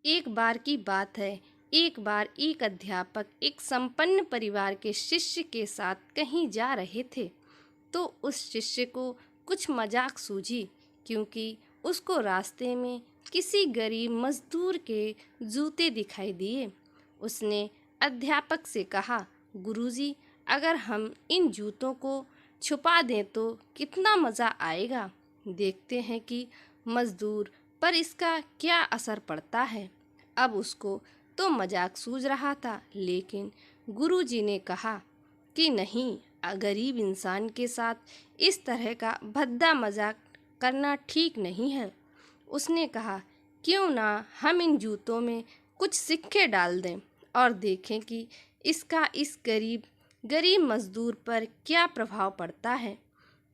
एक बार की बात है। एक बार एक अध्यापक एक संपन्न परिवार के शिष्य के साथ कहीं जा रहे थे। तो उस शिष्य को कुछ मजाक सूझी, क्योंकि उसको रास्ते में किसी गरीब मजदूर के जूते दिखाई दिए। उसने अध्यापक से कहा, गुरुजी, अगर हम इन जूतों को छुपा दें तो कितना मज़ा आएगा। देखते हैं कि मजदूर पर इसका क्या असर पड़ता है। अब उसको तो मजाक सूझ रहा था, लेकिन गुरुजी ने कहा कि नहीं, गरीब इंसान के साथ इस तरह का भद्दा मजाक करना ठीक नहीं है। उसने कहा, क्यों ना हम इन जूतों में कुछ सिक्के डाल दें और देखें कि इसका इस गरीब गरीब मजदूर पर क्या प्रभाव पड़ता है।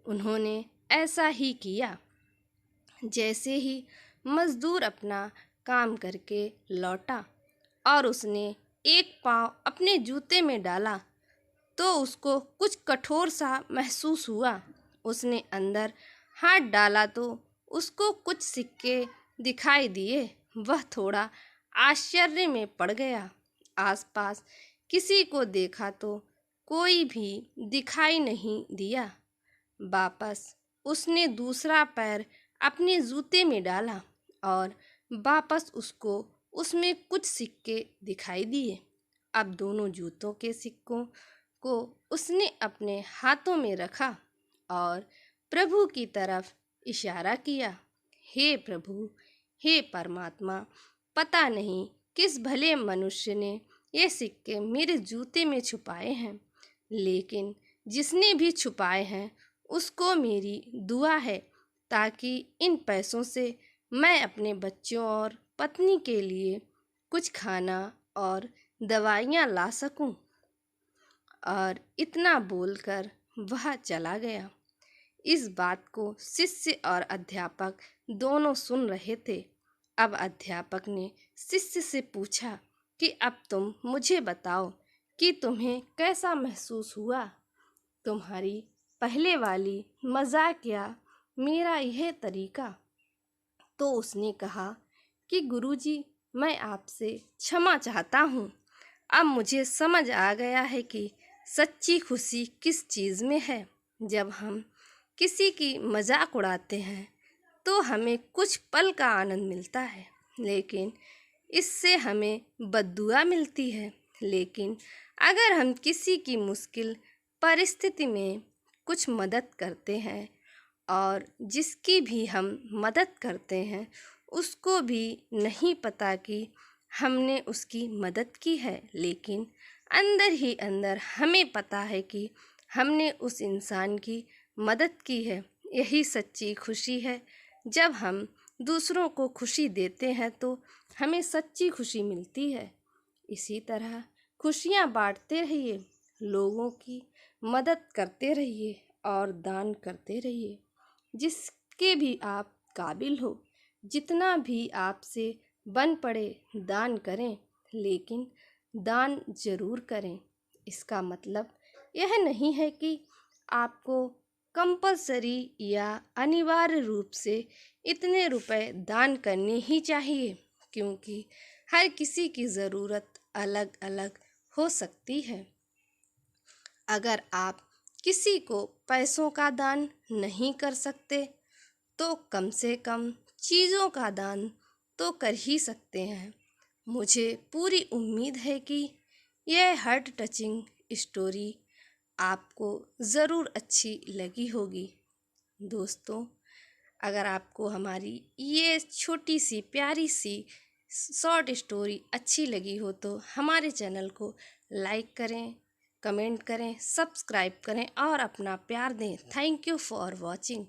उन्होंने ऐसा ही किया। जैसे ही मजदूर अपना काम करके लौटा और उसने एक पाँव अपने जूते में डाला, तो उसको कुछ कठोर सा महसूस हुआ। उसने अंदर हाथ डाला तो उसको कुछ सिक्के दिखाई दिए। वह थोड़ा आश्चर्य में पड़ गया। आसपास किसी को देखा तो कोई भी दिखाई नहीं दिया। वापस उसने दूसरा पैर अपने जूते में डाला और वापस उसको उसमें कुछ सिक्के दिखाई दिए। अब दोनों जूतों के सिक्कों को उसने अपने हाथों में रखा और प्रभु की तरफ इशारा किया। हे प्रभु, हे परमात्मा, पता नहीं किस भले मनुष्य ने ये सिक्के मेरे जूते में छुपाए हैं, लेकिन जिसने भी छुपाए हैं उसको मेरी दुआ है, ताकि इन पैसों से मैं अपने बच्चों और पत्नी के लिए कुछ खाना और दवाइयाँ ला सकूं। और इतना बोलकर वह चला गया। इस बात को शिष्य और अध्यापक दोनों सुन रहे थे। अब अध्यापक ने शिष्य से पूछा कि अब तुम मुझे बताओ कि तुम्हें कैसा महसूस हुआ, तुम्हारी पहले वाली मजाक या मेरा यह तरीका। तो उसने कहा कि गुरुजी, मैं आपसे क्षमा चाहता हूँ। अब मुझे समझ आ गया है कि सच्ची खुशी किस चीज़ में है। जब हम किसी की मजाक उड़ाते हैं तो हमें कुछ पल का आनंद मिलता है, लेकिन इससे हमें बद्दुआ मिलती है। लेकिन अगर हम किसी की मुश्किल परिस्थिति में कुछ मदद करते हैं और जिसकी भी हम मदद करते हैं उसको भी नहीं पता कि हमने उसकी मदद की है, लेकिन अंदर ही अंदर हमें पता है कि हमने उस इंसान की मदद की है। यही सच्ची खुशी है। जब हम दूसरों को खुशी देते हैं तो हमें सच्ची खुशी मिलती है। इसी तरह खुशियाँ बांटते रहिए, लोगों की मदद करते रहिए और दान करते रहिए, जिसके भी आप काबिल हो। जितना भी आपसे बन पड़े दान करें, लेकिन दान ज़रूर करें। इसका मतलब यह नहीं है कि आपको कंपलसरी या अनिवार्य रूप से इतने रुपए दान करने ही चाहिए, क्योंकि हर किसी की ज़रूरत अलग अलग हो सकती है। अगर आप किसी को पैसों का दान नहीं कर सकते तो कम से कम चीज़ों का दान तो कर ही सकते हैं। मुझे पूरी उम्मीद है कि यह हार्ट टचिंग स्टोरी आपको ज़रूर अच्छी लगी होगी। दोस्तों, अगर आपको हमारी ये छोटी सी प्यारी सी शॉर्ट स्टोरी अच्छी लगी हो तो हमारे चैनल को लाइक करें, कमेंट करें, सब्सक्राइब करें और अपना प्यार दें। Thank you for watching.